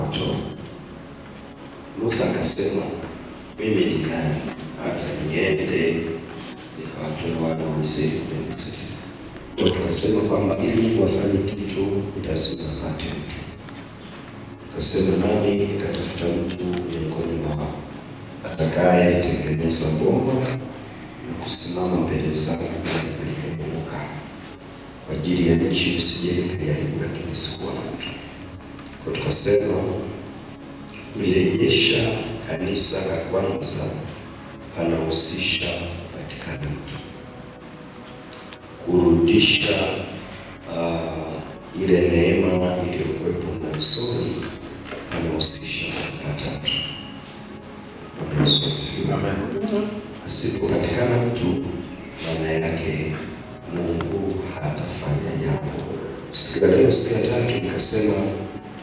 moto. Musa akasema, mimi ni nani hata niende nikawatoe wana wa Israeli kule Misri? Kwa tukasema kwamba ili Mungu afanye kitu lazima apate mtu. Akasema, nami nikatafuta mtu miongoni mwao atakaye litengeneza bomba na kusimama mbele zangu nilipobomoka, kwa ajili ya nchi isije ikaharibu, lakini sikuwa na mtu. Kwa tukasema kulirejesha kanisa la kwanza panahusisha patikana mtu, kurudisha ile neema iliyokuwepo mwanzoni panahusisha kupata mtu. Bwana Yesu asifiwe. Amen. Asipopatikana mtu, maana yake Mungu hatafanya jambo. Siku ya leo, siku ya tatu, nikasema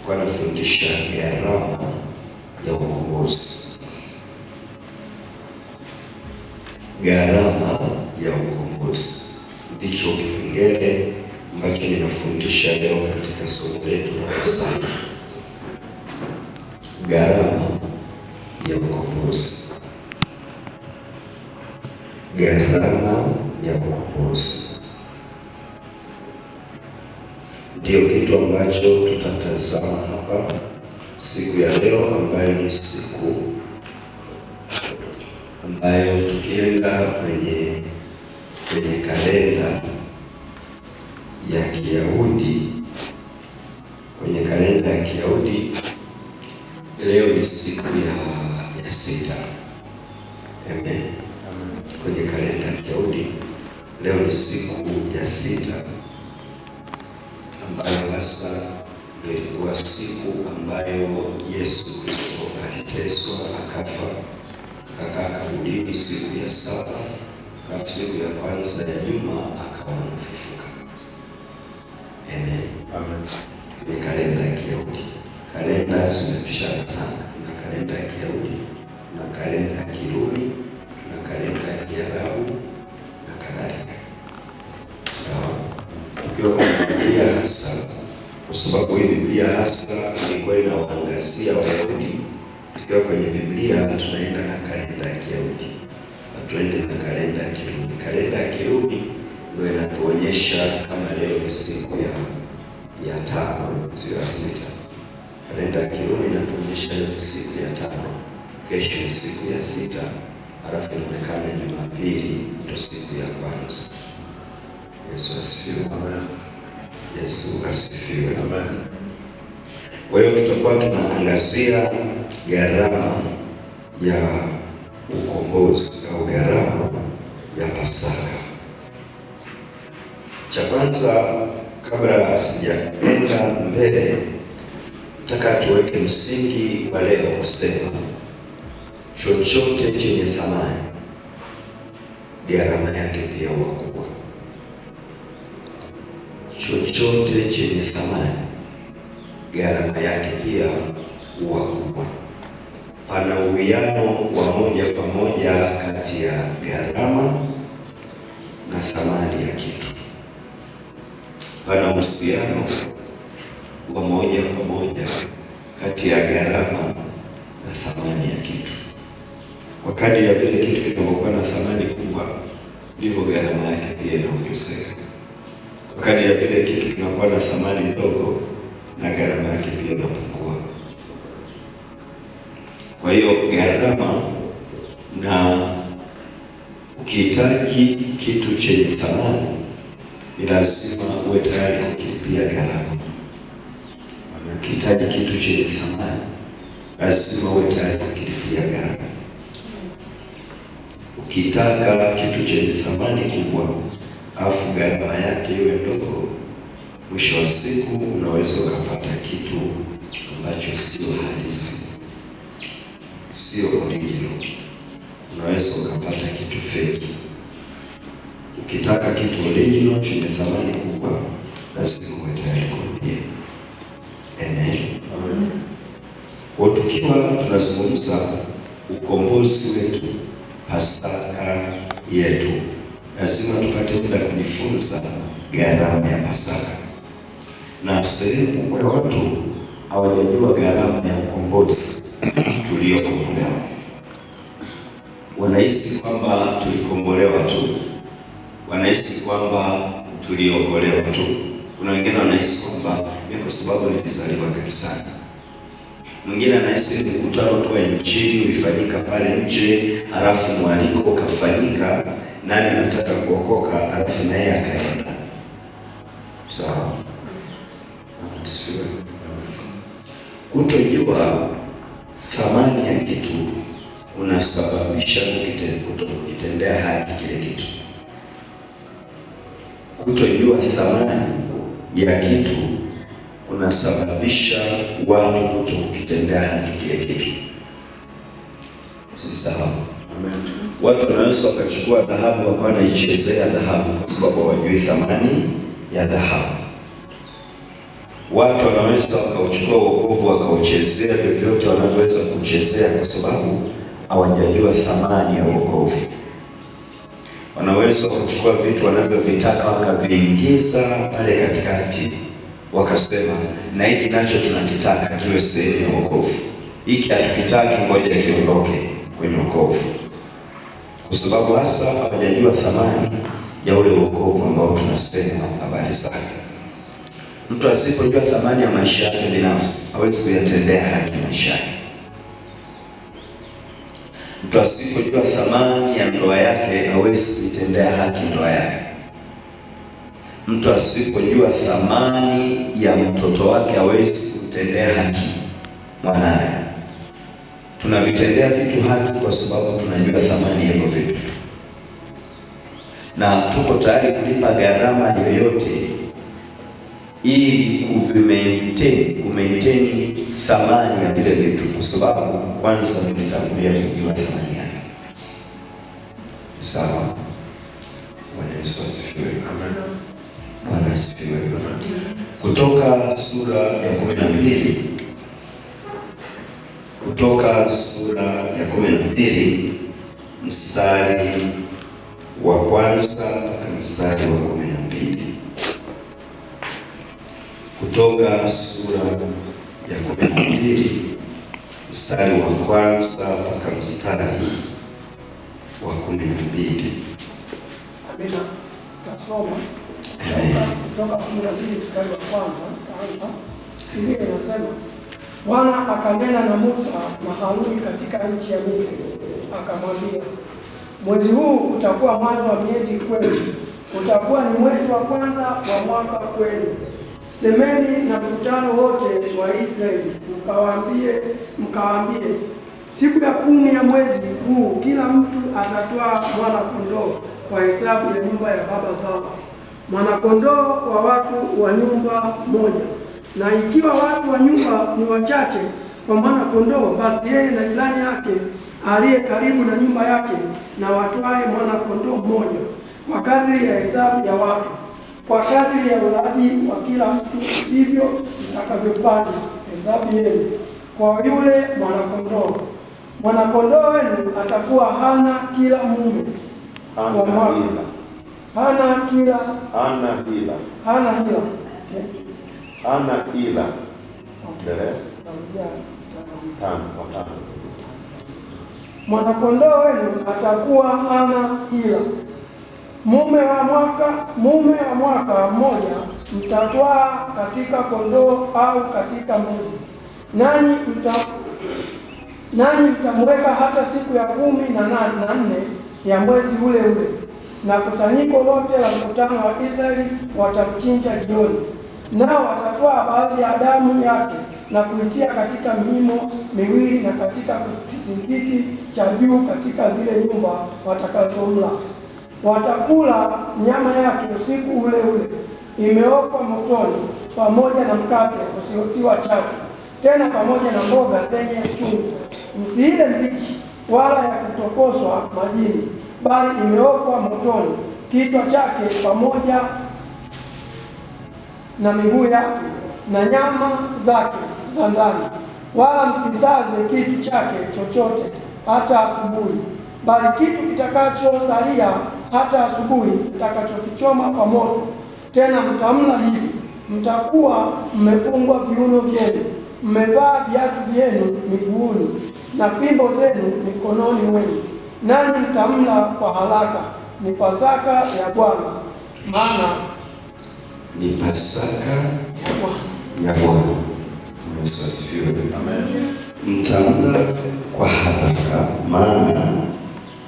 kwa nafundisha gharama ya ukombozi. Gharama ya ukombozi ndicho kipengele ambacho ninafundisha leo katika somo letu la Pasaka. Gharama ya ukombozi. Gharama ya ukombozi ndio kitu ambacho tutatazama hapa siku ya leo, ambayo ni siku ambayo tukienda kwenye kalenda ya Kiyahudi, leo ni siku ya sita. Amen. Kwenye kalenda ya Kiyahudi leo ni siku ya sita, ambayo hasa ilikuwa siku ambayo Yesu Kristo aliteswa, akafa, akakaa kaburini siku ya saba, alafu siku ya kwanza ya juma akawa anafufuka. Amen. Amen. Ni kalenda ya Kiyahudi. Kalenda zinapishana sana. Kuna kalenda ya Kiyahudi, kuna kalenda ya Kirumi, kuna kalenda ya Kiarabu na kadhalika. Sawa? Ukiwa kwa Biblia hasa, kwa sababu hii Biblia hasa ilikuwa inawaangazia Wayahudi. Tukiwa kwenye Biblia tunaenda na kalenda ya Kiyahudi, hatuende na kalenda ya Kirumi. Kalenda ya Kirumi ndio inatuonyesha kama leo ni siku ya tano, sio ya sita. Kalenda ya Kirumi inatuonyesha leo ni siku ya tano, kesho ni siku ya sita, halafu inaonekana Jumapili ndio siku ya kwanza. Yesu asifiwe. Amen. Yesu asifiwe. Amen. Kwa hiyo tutakuwa tunaangazia gharama ya ukombozi au gharama ya Pasaka. Cha kwanza, kabla sijaenda mbele, nataka tuweke msingi wa leo kusema chochote chenye thamani gharama yake pia huwa kubwa. Chochote chenye thamani gharama yake pia huwa kubwa. Pana uwiano wa moja kwa moja kati ya gharama na thamani ya kitu. Pana uhusiano wa moja kwa moja kati ya gharama na thamani ya kitu. Kwa kadri ya vile kitu kinavyokuwa na thamani kubwa, ndivyo gharama yake pia inaongezeka. Kwa kadri ya vile kitu kinakuwa na thamani ndogo, na gharama yake pia inapungua. Kwa hiyo gharama, na ukihitaji kitu chenye thamani ni lazima uwe tayari kukilipia gharama. Ukihitaji kitu chenye thamani lazima uwe tayari kukilipia gharama. Ukitaka kitu chenye thamani kubwa afu gharama yake iwe ndogo, mwisho wa siku unaweza ukapata kitu ambacho sio halisi, sio original. Unaweza ukapata kitu fake. Ukitaka kitu original chenye thamani kubwa, lazima uwe tayari kulipia. Amen. Amen. Kwa tukiwa tunazungumza ukombozi wetu, Pasaka yetu, lazima tupate muda kujifunza gharama ya Pasaka. Na sehemu kubwa ya watu hawajajua gharama ya ukombozi tuliokombolewa. Wanahisi kwamba tulikombolewa tu, wanahisi kwamba tuliokolewa tu. Kuna wengine wanahisi kwamba ni kwa sababu nilizaliwa kanisani. Mwingine anahisi ni mkutano tu wa Injili ulifanyika pale nje, halafu mwaliko ukafanyika, nani anataka kuokoka, halafu naye akaenda. Sawa. Kutojua thamani ya kitu unasababisha kutokitendea haki kile kitu. Kutojua thamani ya kitu unasababisha watu kutokitendea haki kile kitu. Si sawa? Amen. Watu wanaweza wakachukua dhahabu wakawa wanaichezea dhahabu kwa sababu hawajui thamani ya dhahabu. Watu wanaweza wakauchukua wokovu wakauchezea vyovyote wanavyoweza kuchezea kwa sababu hawajajua thamani ya wokovu. Wanaweza kuchukua vitu wanavyovitaka wakaviingiza pale katikati, wakasema na hiki nacho tunakitaka kiwe sehemu ya wokovu, hiki hatukitaki, ngoja kiondoke kwenye wokovu, kwa sababu hasa hawajajua thamani ya ule wokovu ambao tunasema habari zake. Mtu asipojua thamani ya maisha yake binafsi hawezi kuyatendea haki maisha yake. Mtu asipojua thamani ya ndoa yake hawezi kuitendea haki ndoa yake. Mtu asipojua thamani ya mtoto wake hawezi kutendea haki mwanaye. Tunavitendea vitu haki kwa sababu tunajua thamani ya hivyo vitu, na tuko tayari kulipa gharama yoyote ili kumaintain thamani ya vile vitu, kwa sababu kwanza tulitangulia kujua thamani yake. Sawa. Bwana Yesu asifiwe. Amen. Bwana asifiwe. Kutoka sura ya 12, Kutoka sura ya 12 mstari wa kwanza mpaka mstari wa 12. Kutoka sura ya 12 mstari wa kwanza mpaka mstari wa 12. Amina. Tutasoma kutoka 12 mstari wa kwanza hapa. Biblia inasema, Bwana akanena na Musa na Haruni katika nchi ya Misri, akamwambia, mwezi huu utakuwa mwanzo wa miezi kwenu, utakuwa ni mwezi wa kwanza wa mwaka kwenu. Semeni na mkutano wote wa Israeli, mkawaambie, siku ya 10 ya mwezi huu kila mtu atatoa mwana kondoo kwa hesabu ya nyumba ya baba zao, mwana kondoo wa watu wa nyumba moja. Na ikiwa watu wa nyumba ni wachache kwa mwana kondoo, basi yeye na jirani yake aliye karibu na nyumba yake na watwae mwana kondoo mmoja kwa kadri ya hesabu ya watu, kwa kadri ya ulaji wa kila mtu, hivyo mtakavyofanya hesabu yenu kwa yule mwana-kondoo. Mwana-kondoo wenu atakuwa hana kila mume kwa mwaka. Hana hila. Mwana-kondoo wenu atakuwa hana hila. Mume wa mwaka mmoja mtatwaa katika kondoo au katika mbuzi, nanyi mtamweka hata siku ya 14 ya mwezi ule ule, na kusanyiko lote la mkutano wa Israeli watamchinja jioni. Nao watatwaa baadhi ya damu yake na kuitia katika mimo miwili na katika kizingiti cha juu katika zile nyumba watakazomla. Watakula nyama yake usiku ule ule, imeokwa motoni, pamoja na mkate usiotiwa chachu, tena pamoja na mboga zenye chumvi. Msiile mbichi wala ya kutokoswa majini, bali imeokwa motoni, kichwa chake pamoja na miguu yake na nyama zake za ndani. Wala msisaze kitu chake chochote hata asubuhi, bali kitu kitakachosalia hata asubuhi mtakachokichoma kwa moto. Tena mtamla hivi, mtakuwa mmefungwa viuno vyenu, mmevaa viatu vyenu miguuni na fimbo zenu mikononi mwenu, nanyi mtamla kwa haraka. Ni Pasaka ya Bwana, maana ni Pasaka ya Bwana. Yesu asifiwe. Amen. Mtamla kwa haraka, maana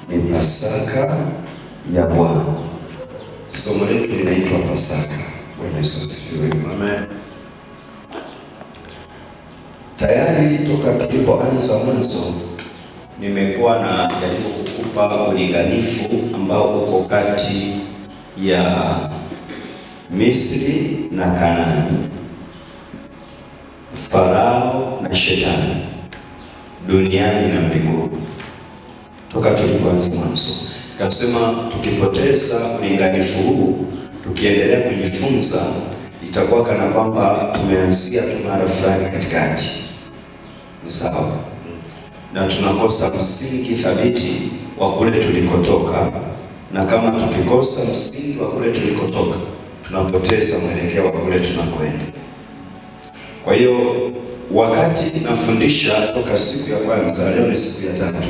ni Pasaka ya Bwana. Somo letu linaitwa Pasaka. Bwana Yesu asifiwe. Amen. Tayari toka tulipoanza mwanzo nimekuwa na jaribu kukupa ulinganifu ambao uko kati ya Misri na Kanaani, Farao na Shetani, duniani na mbinguni. Toka tulipoanza mwanzo kasema tukipoteza ulinganifu huu, tukiendelea kujifunza, itakuwa kana kwamba tumeanzia tu mahali fulani katikati. Ni sawa? Na tunakosa msingi thabiti wa kule tulikotoka, na kama tukikosa msingi wa kule tulikotoka, tunapoteza mwelekeo wa kule tunakwenda. Kwa hiyo wakati nafundisha toka siku ya kwanza, leo ni siku ya tatu,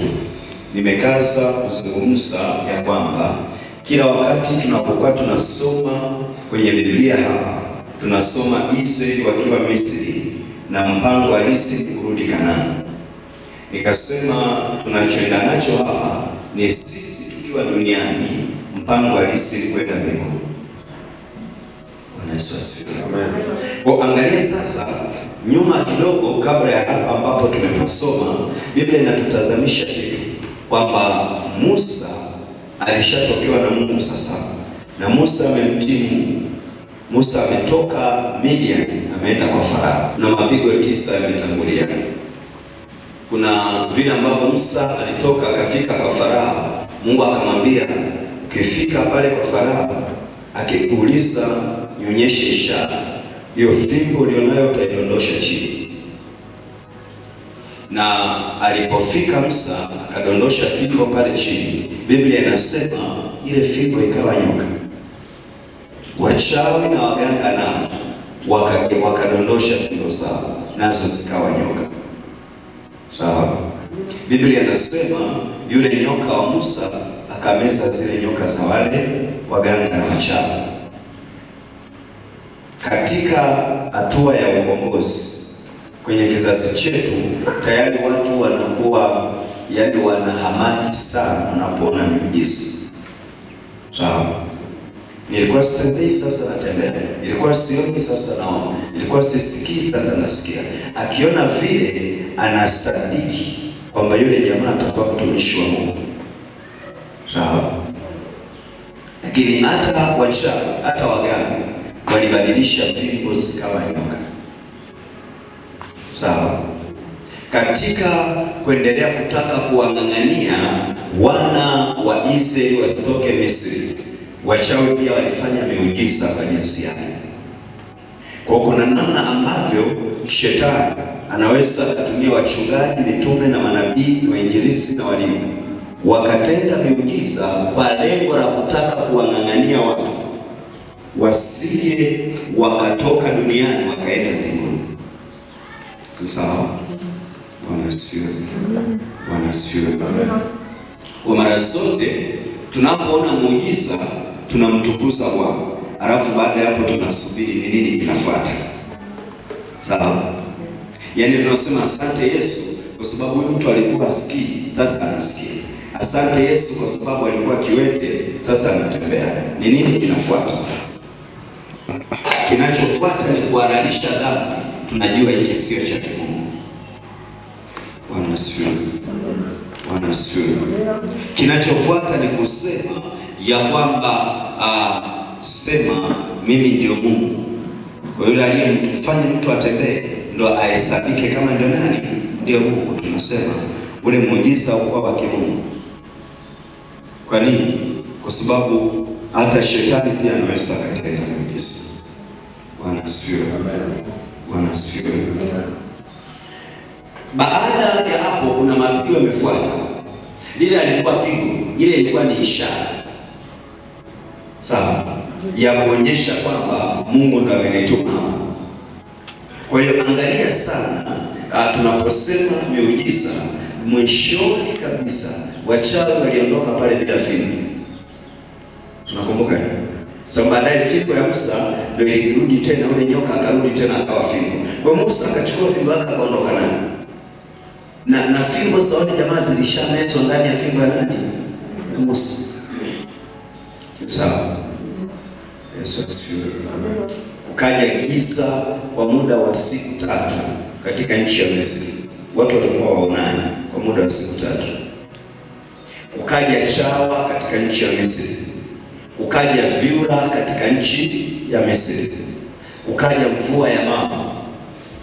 nimekaza kuzungumza ya kwamba kila wakati tunapokuwa tunasoma kwenye Biblia hapa, tunasoma Israeli wakiwa Misri na mpango halisi kurudi Kanaani. Nikasema tunachoenda nacho hapa ni sisi tukiwa duniani, mpango halisi kwenda mbinguni. Bwana Yesu asifiwe. Amen. Kwa angalia sasa nyuma kidogo, kabla ya hapa ambapo tumepasoma, Biblia inatutazamisha kitu kwamba Musa alishatokewa na Mungu sasa, na Musa amemtii Mungu. Musa ametoka Midian ameenda kwa Farao na mapigo 9 yametangulia. Kuna vile ambavyo Musa alitoka akafika kwa Farao, Mungu akamwambia ukifika pale kwa Farao akikuuliza nionyeshe ishara, hiyo fimbo ulionayo utaidondosha chini. Na alipofika Musa akadondosha fimbo pale chini, Biblia inasema ile fimbo ikawa nyoka. Wachawi na waganga nao wakadondosha fimbo zao, nazo zikawa nyoka. Sawa? Biblia inasema yule nyoka wa Musa akameza zile nyoka za wale waganga na wachawi. Katika hatua ya ukombozi kwenye kizazi chetu, tayari watu wanakuwa wanahamaki sana wanapoona miujiza. Sawa? Nilikuwa sitembei, sasa natembea. Nilikuwa sioni, sasa naona. Nilikuwa sisikii, sasa nasikia. Akiona vile anasadiki kwamba yule jamaa atakuwa mtumishi wa Mungu. Sawa? Lakini hata wachawi, hata waganga walibadilisha fimbo zikawa nyoka. Sawa? Katika kuendelea kutaka kuwang'ang'ania wana wa Israeli wasitoke Misri, wachawi pia walifanya miujiza kwa jinsi yake. Kwa kuna namna ambavyo shetani anaweza kutumia wachungaji, mitume na manabii, wainjilisti na walimu, wakatenda miujiza kwa lengo la kutaka kuwang'ang'ania watu wasije wakatoka duniani wakaenda mbinguni. Sawa? Bwana asifiwe. Bwana asifiwe. Kwa mara zote tunapoona muujiza tunamtukuza Bwana, alafu baada ya hapo tunasubiri ni nini kinafuata. Sawa? Yaani tunasema asante Yesu kwa sababu huyu mtu alikuwa asikii, sasa anasikia. Asante Yesu kwa sababu alikuwa kiwete, sasa anatembea. Ni nini kinafuata? Kinachofuata ni kuhalalisha dhambi. Tunajua hiki sio cha Mungu. Bwana asifiwe. Bwana asifiwe. Kinachofuata ni kusema ya kwamba sema mimi ndio Mungu. Kwa yule aliyemfanya mtu atembee ndio ahesabike kama ndio nani? Ndio Mungu. Tunasema ule muujiza ulikuwa wa kimungu. Kwa nini? Kwa sababu hata shetani pia anaweza kutenda muujiza. Bwana asifiwe. Bwana asifiwe. Baada ya hapo kuna mapigo yamefuata. Lile alikuwa pigo, ile ilikuwa ni ishara. Sawa? Ya kuonyesha kwamba Mungu ndo amenituma. Kwa hiyo angalia sana, tunaposema miujiza, mwishoni kabisa wachawi waliondoka pale bila fimbo. Tunakumbuka sababu baadaye fimbo ya Musa ndio ilirudi tena, ule nyoka akarudi tena akawa fimbo. Kwa Musa akachukua fimbo yake akaondoka nayo. Na fimbo za wale jamaa zilishamezwa ndani ya fimbo ya nani? Musa. Sawa. Yesu asifiwe. Kukaja giza kwa muda wa siku 3 katika nchi ya Misri. Watu walikuwa waonani kwa muda wa siku 3. Kukaja chawa katika nchi ya Misri. Kukaja vyura katika nchi ya Misri. Kukaja mvua ya mawe.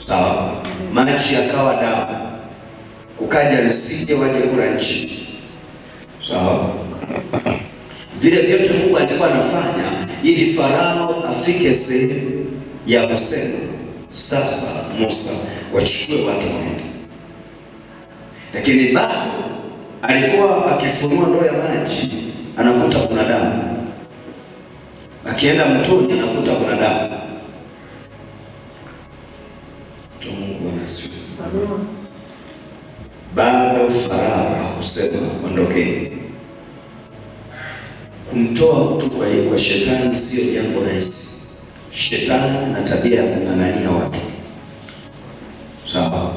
Sawa? Maji yakawa damu. Kukaja nzige waje kula nchi. Sawa? Vile vyote Mungu alikuwa anafanya ili Farao afike sehemu ya kusema sasa Musa wachukue watu waende. Lakini bado alikuwa akifunua ndoo ya maji anakuta kuna damu. Akienda mtoni anakuta kuna damu. Mungu anasifiwe. Amen. Bado Farao hakusema ondokeni. Kumtoa mtu kwa shetani sio jambo rahisi. Shetani na tabia ya kung'ang'ania watu. Sawa?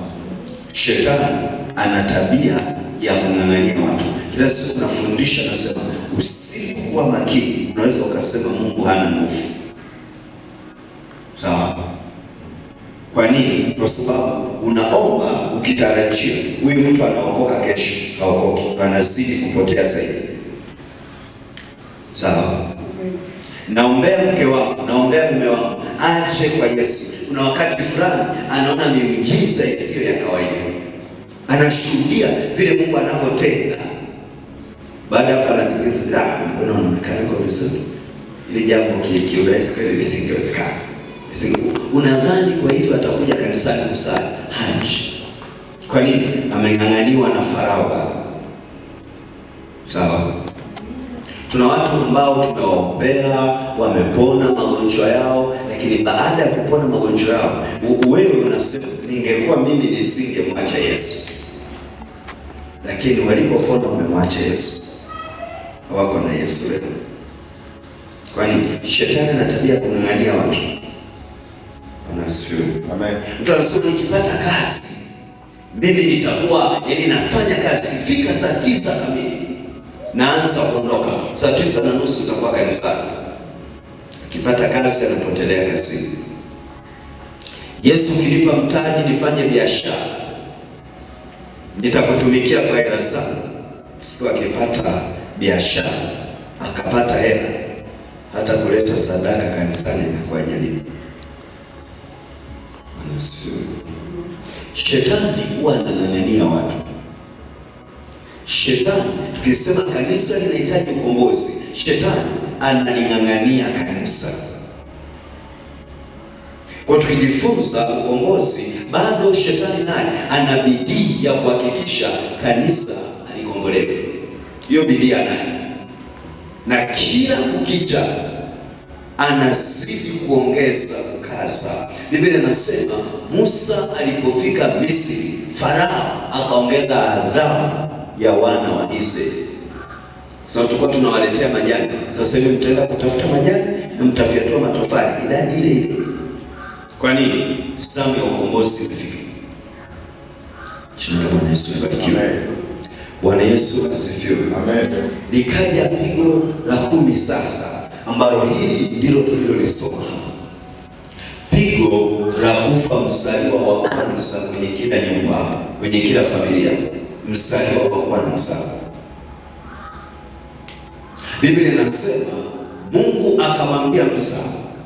Shetani ana tabia ya kung'ang'ania watu. Kila siku nafundisha nasema usipokuwa makini unaweza ukasema Mungu hana nguvu. Sawa? Kwa nini? Kwa sababu unaomba ukitarajia huyu mtu anaokoka kesho, haokoki, anazidi kupotea zaidi. Sawa? Naombea mke wangu, naombea mume wangu aje kwa Yesu. Kuna wakati fulani anaona miujiza isiyo ya kawaida. Anashuhudia vile Mungu anavyotenda. Baada ya paratikisa, mbona unaonekana uko vizuri? Ile jambo kiurahisi kweli lisingewezekana. Unadhani kwa hivyo atakuja kanisani kusali? Haji. Kwa nini? Ameng'ang'aniwa na Farao. Sawa? Tuna watu ambao tunawaombea wamepona magonjwa yao, lakini baada ya kupona magonjwa yao, wewe unasema ningekuwa mimi nisingemwacha Yesu. Lakini walipopona wamemwacha Yesu. Hawako na Yesu leo. Kwani shetani ana tabia ya kung'ang'ania watu. Anasifiwe. Amen. Mtu anasema nikipata kazi mimi nitakuwa nafanya kazi ifika saa 9 kamili. Naanza kuondoka saa 9:30 utakuwa kanisani. Akipata kazi anapotelea kazini. Yesu kilipa mtaji nifanye biashara, nitakutumikia kwa hela sana. Siku akipata biashara akapata hela, hata kuleta sadaka kanisani inakuwa jaribu. Anasifiwe. Shetani huwa anang'ang'ania watu. Shetani, tukisema kanisa linahitaji ukombozi, shetani analing'ang'ania kanisa. Kwa tukijifunza ukombozi, bado shetani naye ana bidii ya kuhakikisha kanisa alikombolewa. Hiyo bidii anayo. Na kila kukicha anazidi kuongeza kukaza. Biblia inasema Musa alipofika Misri, Farao akaongeza adhabu ya wana wa Israeli. Sasa tulikuwa tunawaletea majani. Sasa hivi mtaenda kutafuta majani na mtafiatua matofali idadi ile ile. Kwa nini? Zamu ya ukombozi imefika. Jina la Bwana Yesu libarikiwe. Bwana Yesu asifiwe. Amen. Likaja pigo la 10 sasa, ambalo hili ndilo tulilolisoma hapa. Pigo la kufa mzaliwa wa kwanza kwenye kila nyumba, kwenye kila familia. Mzaliwa wa kwanza. Biblia inasema Mungu akamwambia Musa,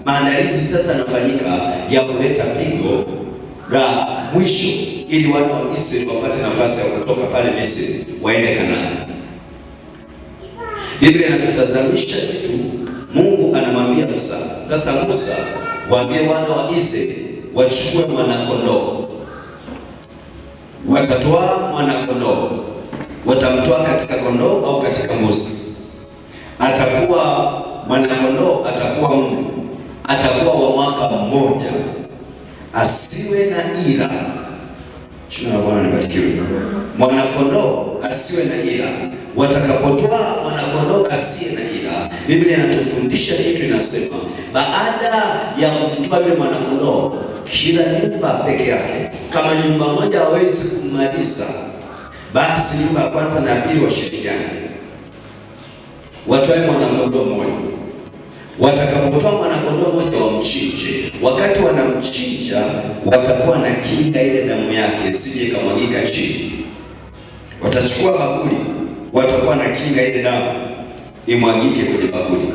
maandalizi sasa yanafanyika ya kuleta pigo la mwisho ili wana wa Israeli wapate nafasi ya kutoka pale Misri waende Kanaani. Biblia inatutazamisha kitu. Mungu anamwambia Musa, sasa Musa, waambie wana wa Israeli wachukue mwana-kondoo. Watatoa mwana-kondoo. Watamtoa katika kondoo au katika mbuzi. Atakuwa mwana-kondoo, atakuwa mume, atakuwa wa mwaka mmoja. asiwe na ila. Jina la Bwana libarikiwe. Mwanakondoo asiwe na ila. Watakapotoa mwanakondoo asiye na ila, Biblia inatufundisha kitu, inasema baada ya kumtoa yule mwanakondoo, kila nyumba peke yake, kama nyumba moja hawezi kumaliza, basi nyumba ya kwanza na pili washirikiane, watoe mwanakondoo mmoja. Watakapotoa mwanakondoo mmoja wamchinje. Wakati wanamchinja, watakuwa na kinga ile damu yake isije ikamwagika chini. Watachukua bakuli, watakuwa na kinga ile damu imwagike kwenye bakuli.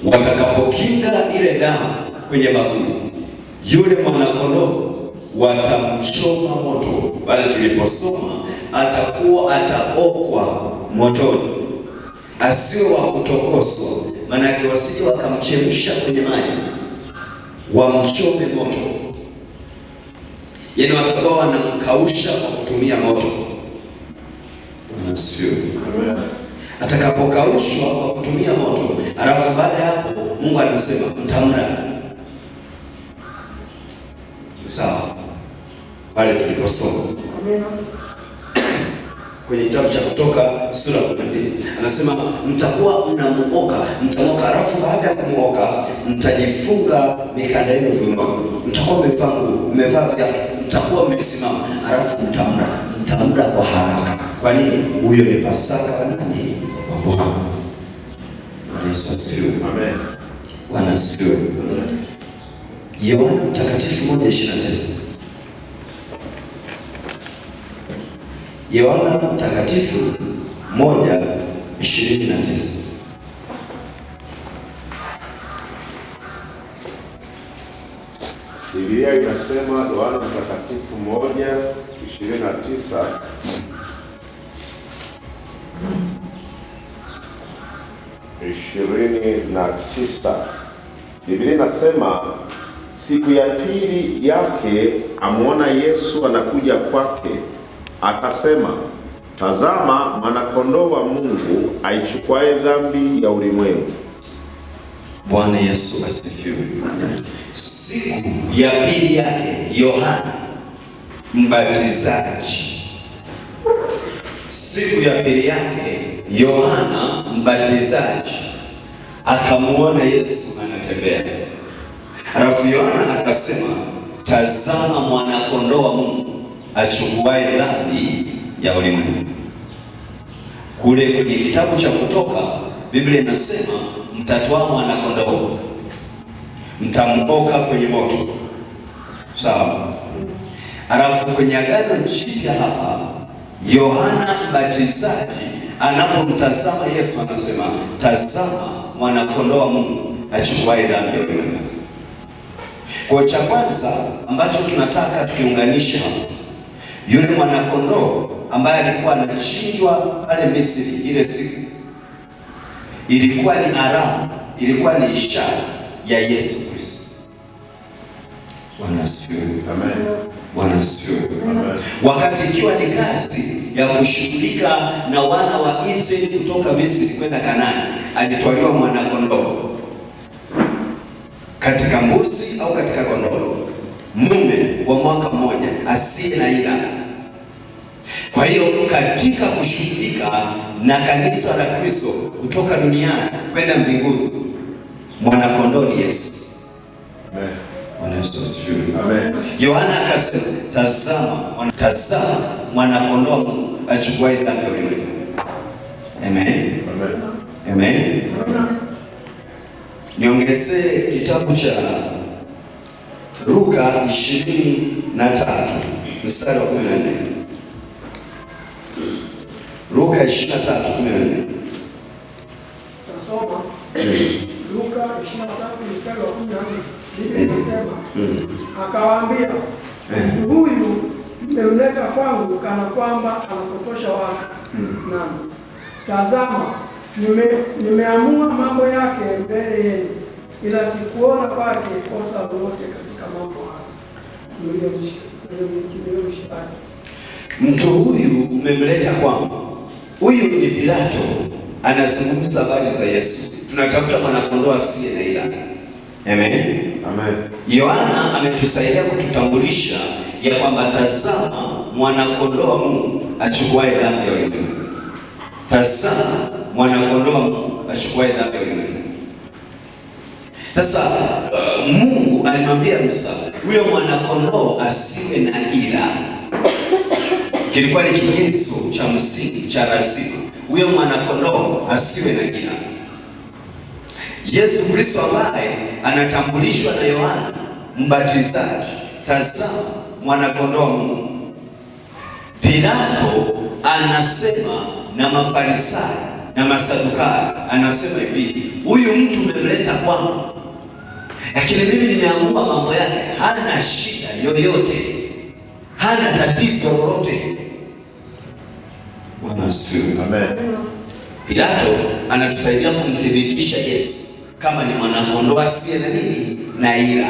Watakapokinga ile damu kwenye bakuli, yule mwanakondoo watamchoma moto. Pale tuliposoma ataokwa motoni, asiwe wa kutokoswa. Maanake wasije wakamchemsha kwenye maji wamchome moto, yaani watakuwa wanamkausha kwa kutumia moto. Atakapokaushwa kwa kutumia moto, alafu baada ya hapo Mungu anasema mtamla. Sawa? Pale tuliposoma kwenye kitabu cha Kutoka sura ya 12 anasema mtakuwa mtamuoka, alafu baada ya kumuoka mtajifunga mikanda yenu viunoni, mtakuwa mmevaa viatu, mtakuwa mmesimama, alafu mtamla kwa haraka. Kwa nini? Huyo ni Pasaka wa nani? Wa Bwana. Bwana Yesu asifiwe. Amen. Bwana asifiwe. Yohana Mtakatifu 1:29. Yohana Mtakatifu 1:29. Biblia inasema Yohana Mtakatifu 1:29, Biblia inasema siku ya pili yake amwona Yesu anakuja kwake, akasema, tazama mwanakondoo wa Mungu aichukuaye dhambi ya ulimwengu. Bwana Yesu asifiwe. Siku ya pili yake Yohana Mbatizaji, siku ya pili yake Yohana Mbatizaji akamuona Yesu anatembea. Alafu Yohana akasema, tazama mwanakondoo wa Mungu achukuaye dhambi ya ulimwengu. Kule kwenye kitabu cha Kutoka Biblia inasema mtatoa mwanakondoo, mtamuoka kwenye moto. Sawa? Alafu kwenye Agano Jipya hapa Yohana Mbatizaji anapomtazama Yesu anasema, tazama mwanakondoo wa Mungu achukuaye dhambi ya ulimwengu. Kwa cha kwanza ambacho tunataka tukiunganisha hapo, yule mwanakondoo ambaye alikuwa anachinjwa pale Misri ile siku, ilikuwa ni alama, ilikuwa ni ishara ya Yesu Kristo. Bwana asifiwe. Amen. Bwana asifiwe. Amen. Wakati ikiwa ni kazi ya kushughulika na wana wa Israeli kutoka Misri kwenda Kanaani, alitwaliwa mwanakondoo katika mbuzi au katika kondoo, mume wa mwaka mmoja asiye na ila. Kwa hiyo katika kushughulika na kanisa la Kristo kutoka duniani kwenda mbinguni, mwanakondoo ni Yesu. Amen. Bwana Yesu asifiwe. Amen. Yohana akasema, tazama mwanakondoo achukuaye dhambi ya ulimwengu. Amen. Amen. Amen. Niongezee kitabu cha Luka 23 mstari wa 14. Luka 23:14. Tasoma Luka 23 mstari wa 14. Biblia inasema, akawaambia, huyu mmemleta kwangu kana kwamba anapotosha watu. Nami tazama, nimeamua mambo yake mbele yenu, ila sikuona kwake kosa lolote katika mambo haya mliyomshtaki. Mtu huyu mmemleta kwangu. Huyu ni Pilato anazungumza habari za Yesu. Tunatafuta mwanakondoo asiye na ila. Amen. Amen. Yohana ametusaidia kututambulisha ya kwamba tazama mwana-kondoo wa Mungu achukuaye dhambi ya ulimwengu. Tazama mwana-kondoo wa Mungu achukuaye dhambi ya ulimwengu. Sasa Mungu alimwambia Musa, huyo mwana-kondoo asiwe na ila. Kilikuwa ni kigezo cha msingi cha lazima. Huyo mwana-kondoo asiwe na ila. Yesu Kristo ambaye anatambulishwa na Yohana Mbatizaji, tazama mwana-kondoo wa Mungu. Pilato anasema na Mafarisayo na Masadukayo, anasema hivi, huyu mtu umemleta kwangu, lakini mimi nimeamua mambo yake, hana shida yoyote, hana tatizo lolote. Bwana asifiwe. Amen. Pilato anatusaidia kumthibitisha Yesu kama ni mwana-kondoo asiye na nini na ila.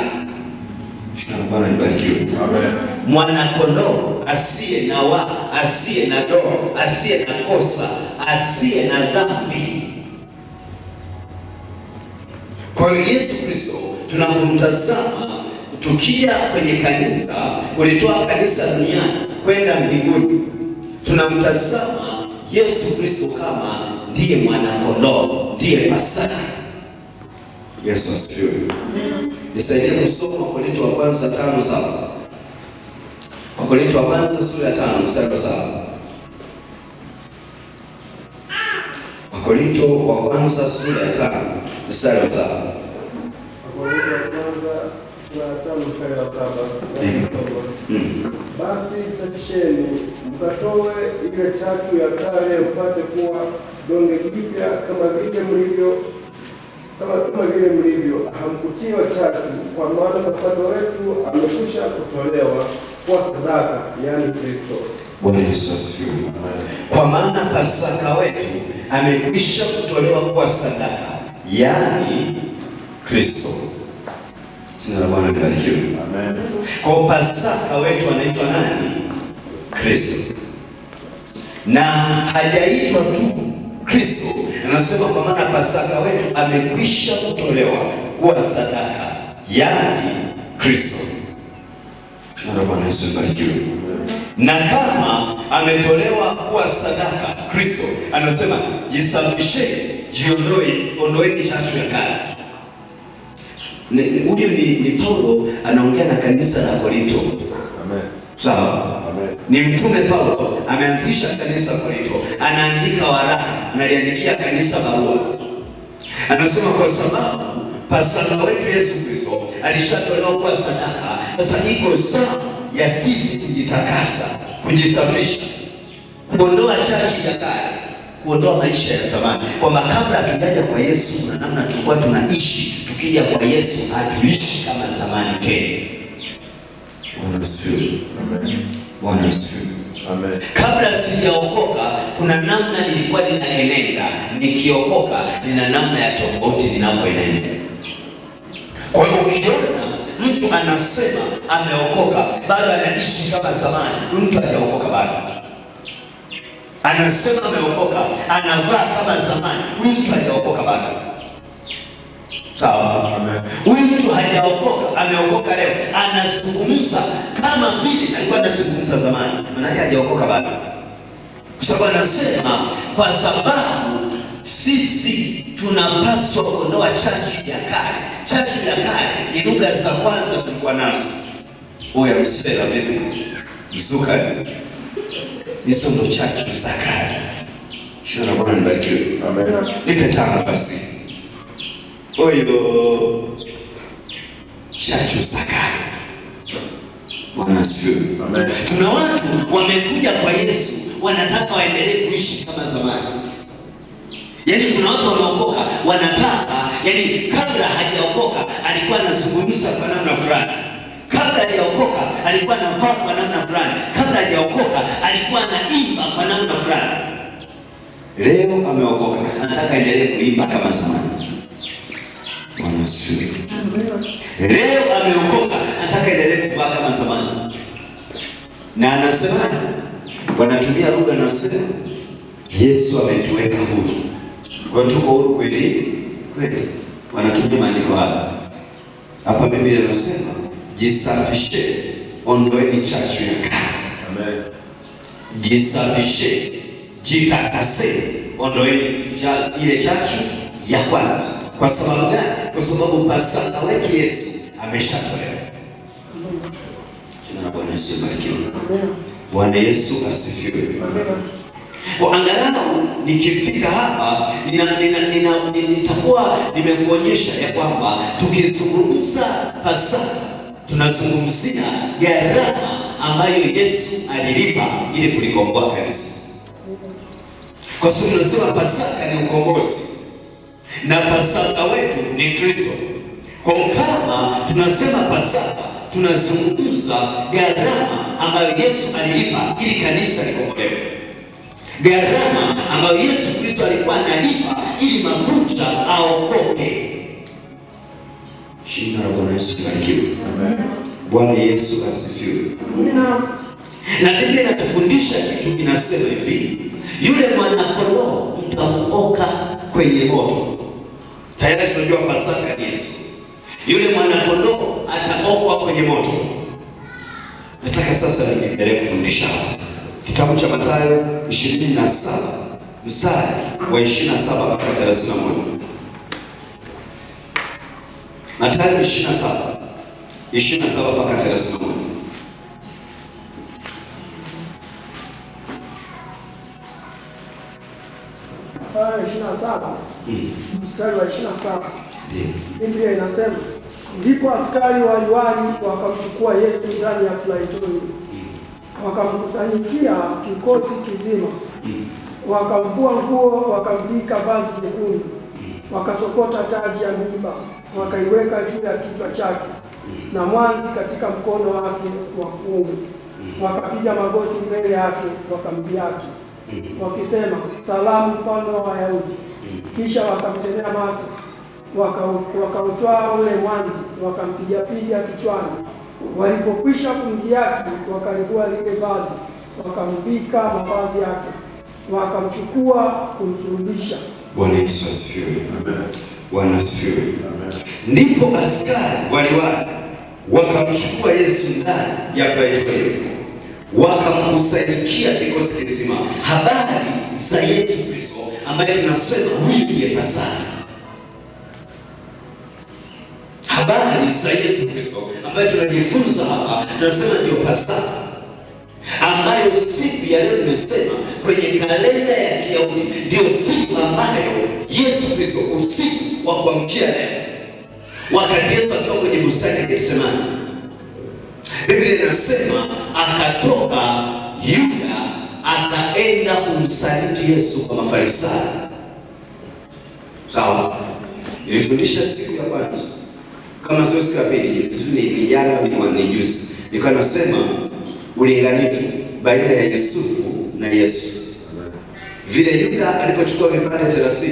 Bwana nibarikiwe. Amen. Mwana-kondoo asiye na asiye na doa, asiye na kosa, asiye na dhambi. Kwa hiyo Yesu Kristo tunapomtazama, tukija kwenye kanisa, kulitoa kanisa duniani kwenda mbinguni, tunamtazama Yesu Kristo kama ndiye mwana-kondoo, ndiye Pasaka. Yesu asifiwe. Nisaidie kusoma Wakorintho wa kwanza 5:7. Wakorintho wa kwanza sura ya 5 mstari wa 7. Wakorintho wa kwanza sura ya 5 mstari wa 7. Wakorintho wa kwanza sura ya 5 mstari wa 7. Basi msafisheni, mkatoe ile chachu ya kale, mpate kuwa donge jipya kama vile mlivyo. Hamkutiwa chachu, kwa maana Pasaka wetu amekwisha kutolewa kwa sadaka, yaani Kristo. Bwana Yesu asifiwe. Kwa maana Pasaka wetu amekwisha kutolewa kwa sadaka, yaani Kristo. Jina la Bwana libarikiwe. Amen. Kwa Pasaka wetu anaitwa nani? Kristo. Na hajaitwa tu Kristo, anasema kwa maana Pasaka wetu amekwisha kutolewa kuwa sadaka, yaani Kristo. Jina la Bwana Yesu libarikiwe. Na kama ametolewa kuwa sadaka Kristo, anasema jisafisheni, ondoeni chachu ya kale. Huyu ni Paulo anaongea na kanisa la Korinto. Amen. Sawa? Amen. Ni mtume Paulo ameanzisha kanisa Korinto, anaandika waraka, analiandikia kanisa barua. Anasema kwa sababu Pasaka wetu Yesu Kristo alishatolewa kuwa sadaka, sasa iko saa ya sisi kujitakasa, kujisafisha, kuondoa chachu ya kale, kuondoa maisha ya zamani. Kwamba kabla hatujaja kwa Yesu kuna namna tulikuwa tunaishi, tukija kwa Yesu hatuishi kama zamani tena. Bwana asifiwe. Amen. Bwana asifiwe. Amen. Kabla sijaokoka kuna namna nilikuwa ninaenenda, nikiokoka nina namna ya tofauti ninavyoenenda. Kwa hiyo ukiona mtu anasema ameokoka bado anaishi kama zamani, mtu hajaokoka bado. Anasema ameokoka anavaa kama zamani, huyu mtu hajaokoka bado. Sawa? Amen. Huyu mtu hajaokoka, ameokoka leo, anazungumza kama vile alikuwa anazungumza zamani, maana hajaokoka bado. Kwa sababu anasema kwa sababu sisi tunapaswa kuondoa chachu ya kale. Chachu ya kale ni lugha za kwanza tulikuwa nazo. Oya msela vipi? Msuka. Hizo ndo chachu za kale. Shana Bwana nibarikiwe. Amen. Nipe tano basi. Oyo chachu za kale. Bwana asifiwe. Amen. Tuna watu wamekuja kwa Yesu wanataka waendelee kuishi kama zamani. Yaani kuna watu wameokoka wanataka, yaani kabla hajaokoka alikuwa anazungumza kwa namna fulani. Kabla hajaokoka alikuwa anavaa kwa namna fulani. Kabla hajaokoka alikuwa anaimba kwa namna fulani. Leo ameokoka, anataka endelee kuimba kama zamani. Bwana asifiwe. Leo ameokoka, anataka endelee kuvaa kama zamani. Na anasema wanatumia lugha, anasema Yesu ametuweka huru. Kwa hiyo tuko huru kweli kweli. Wanatumia maandiko haya. Hapa Biblia inasema jisafishe, ondoeni chachu ya kale. Amen. Jisafishe, jitakase, ondoeni ile chachu ya kwanza. Kwa sababu gani? Kwa sababu Pasaka wetu Yesu ameshatolewa. Jina la Bwana Yesu libarikiwe. Bwana Yesu asifiwe. Kwa angalau nikifika hapa nitakuwa nimekuonyesha ya kwamba tukizungumza Pasaka tunazungumzia gharama ambayo Yesu alilipa ili kulikomboa kanisa. Kwa sababu tunasema Pasaka ni ukombozi na Pasaka wetu ni Kristo. Kwa kama tunasema Pasaka tunazungumza gharama ambayo Yesu alilipa ili kanisa likombolewe. Gharama ambayo Yesu Kristo alikuwa analipa ili magonjwa aokoke. Jina la Bwana Yesu libarikiwe. Bwana Yesu asifiwe. Na Biblia inatufundisha kitu kinasema hivi, yule mwana-kondoo mtamuoka kwenye moto. Tayari tunajua Pasaka ni Yesu. Yule mwana-kondoo ataokwa kwenye moto. Nataka sasa niendelee kufundisha hapa. Kitabu cha Mathayo 27 mstari wa 27 mpaka 31. Mathayo 27 mpaka 31. Mathayo 27 mstari wa 27. Biblia inasema, ndipo askari wa liwali wakamchukua Yesu ndani ya Praitorio, wakamkusanyikia kikosi kizima, wakamvua nguo, wakamvika vazi jekundu, wakasokota taji ya miiba, wakaiweka juu ya kichwa chake, na mwanzi katika mkono wake wa kuume. Wakapiga magoti mbele yake, wakamdhihaki wakisema, salamu, mfalme wa Wayahudi. Kisha wakamtemea mate, wakautwaa ule mwanzi, wakampiga kichwani. Walipokwisha kumdhihaki, wakalivua lile vazi, wakamvika mavazi yake, wakamchukua kumsulubisha. Bwana Yesu asifiwe. Bwana asifiwe. Ndipo askari waliwali wakamchukua Yesu ndani ya Praitorio, wakamkusanyikia kikosi kizima. Habari za Yesu Kristo ambaye tunasema huyu ndiye Pasaka. Habari za Yesu Kristo ambaye tunajifunza hapa, tunasema ndio Pasaka, ambayo siku ya leo nimesema kwenye kalenda ya Kiyahudi ndio siku ambayo Yesu Kristo, usiku wa kuamkia leo, wakati Yesu akiwa kwenye bustani ya Getsemani, Biblia inasema akatoka Yuda akaenda kumsaliti Yesu kwa Mafarisayo. Sawa? Nilifundisha siku ya kwanza, kama sio siku ya pili, ni jana, ni juzi, nilikuwa nasema ulinganifu baina ya Yusufu na Yesu. Vile Yuda alipochukua vipande 30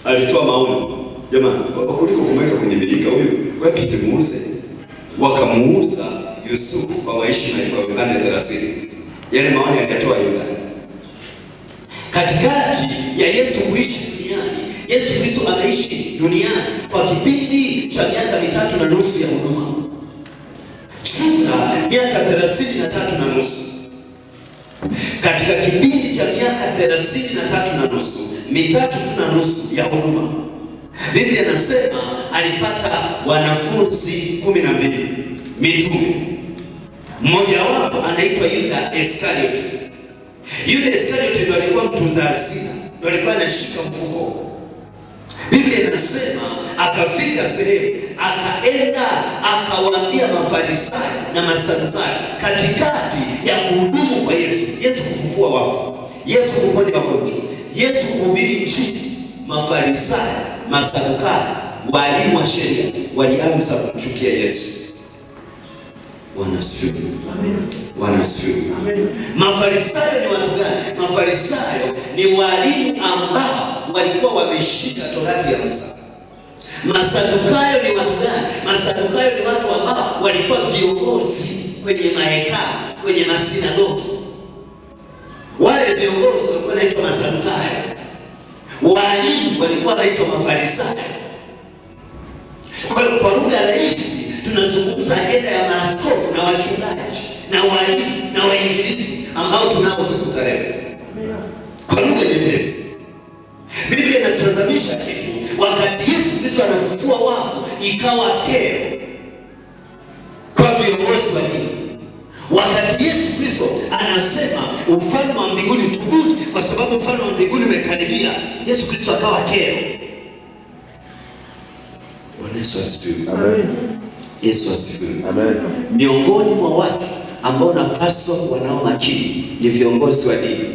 alitoa maoni, jamani, kuliko kumweka kwenye birika huyu, kwa tusimuuze. Wakamuuza Yusufu kwa maisha na kwa vipande 30. Yale maoni aliyatoa Yuda. Katikati ya Yesu kuishi duniani, Yesu Kristo ameishi duniani kwa kipindi cha miaka 3.5 ya huduma. Jumla miaka 33.5. Katika kipindi cha miaka 33.5, 3.5 ya huduma, Biblia inasema alipata wanafunzi 12 mitume. Mmoja wapo anaitwa Yuda Iskariote. Yuda Iskariote ndiye alikuwa mtunza hazina, ndiye alikuwa anashika mfuko. Biblia inasema akafika sehemu, akaenda akawaambia Mafarisayo na Masadukayo, katikati ya kuhudumu kwa Yesu, Yesu kufufua wafu, Yesu kuponya wagonjwa, Yesu kuhubiri Injili, Mafarisayo, Masadukayo, walimu wa sheria walianza kumchukia Yesu. Bwana asifiwe. Amen. Bwana asifiwe. Amen. Mafarisayo ni watu gani? Mafarisayo ni walimu ambao walikuwa wameshika Torati ya Musa. Masadukayo ni watu gani? Masadukayo ni watu ambao walikuwa viongozi kwenye mahekalu, kwenye masinagogi. Wale viongozi walikuwa wanaitwa Masadukayo. Walimu walikuwa wanaitwa Mafarisayo. Kwa hiyo kwa lugha rahisi tunazungumza ajenda ya maaskofu na wachungaji na walimu na wainjilisti ambao tunao siku za leo. Kwa lugha nyepesi, Biblia inatazamisha kitu. Wakati Yesu Kristo anafufua wafu, ikawa kero kwa viongozi wa dini. Wakati Yesu Kristo anasema ufalme wa mbinguni, tubuni kwa sababu ufalme wa mbinguni umekaribia, Yesu Kristo akawa kero. Bwana Yesu asifiwe. Amen. Yesu asifiwe. Amen. Miongoni mwa watu ambao napaswa wanao makini ni viongozi wa dini.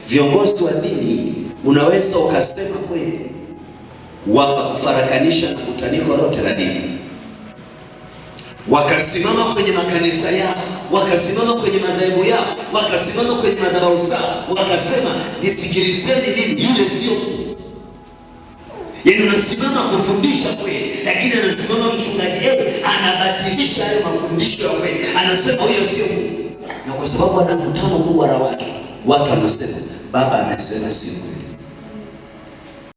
Viongozi wa dini unaweza ukasema kweli, wakakufarakanisha na kutaniko lote la dini, wakasimama kwenye makanisa yao, wakasimama kwenye madhehebu yao, wakasimama kwenye madhabahu zao, wakasema nisikilizeni mimi, yule sio. Yaani unasimama kufundisha kweli, lakini anasimama mchungaji anabatilisha hayo mafundisho ya kweli, anasema huyo sio. Na kwa sababu ana mkutano kubwa la watu wanasema baba amesema sio.